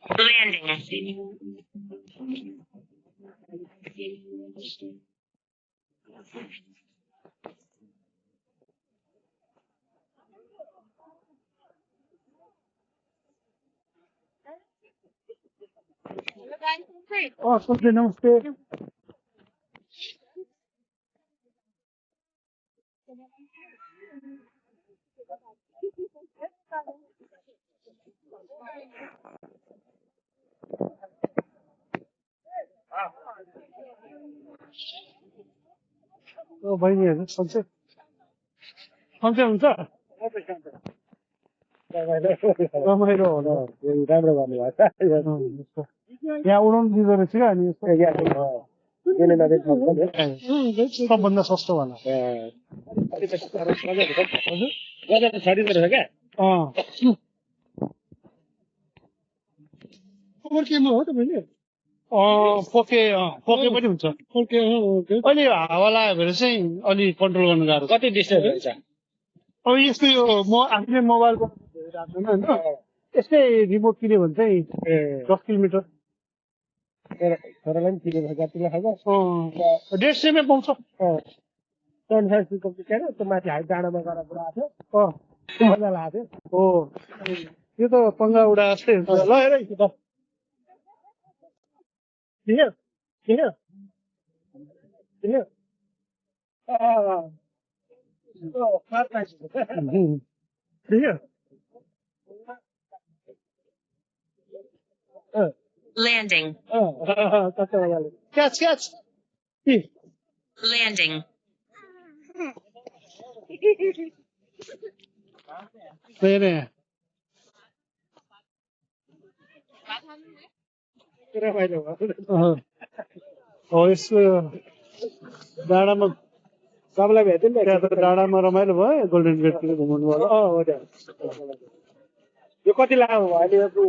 Landing. Oh, something namaste. Oh, बहिनीहरु सन्चै सन्चै हुन्छ रमाइलो होला राम्रो भन्नुभएको यहाँ उडाउनु दिँदो रहेछ क्या अनि सबभन्दा सस्तो वाला केमा हो तपाईँले पोके पोके पनि हुन्छ पोके अहिले हावा लाग्यो भने चाहिँ अलि कन्ट्रोल गर्नु गाह्रो कति डिस्टेन्स हुन्छ अब यस्तो यो म आफूले मोबाइलको राख्दैन होइन यस्तै रिमोट किन्यो भने चाहिँ 10 किलोमिटर छोरालाई पनि किन्यो भने कतिलाई खान्छ 150 पाउँछ त्यो माथि हाइट डाँडामा गएर बुढाएको थियो मजा लाग्यो हो यो त पङ्गा उडा जस्तै हुन्छ ल हेर त Here, here, here. Oh, not nice. Here. Landing. Catch, catch. Landing. There. हो यसको डाँडामा सबलाई भेट्यो नि त्यहाँ त डाँडामा रमाइलो भयो गोल्डन गेटतिर घुमाउनु भयो हो यो कति लामो भयो अहिले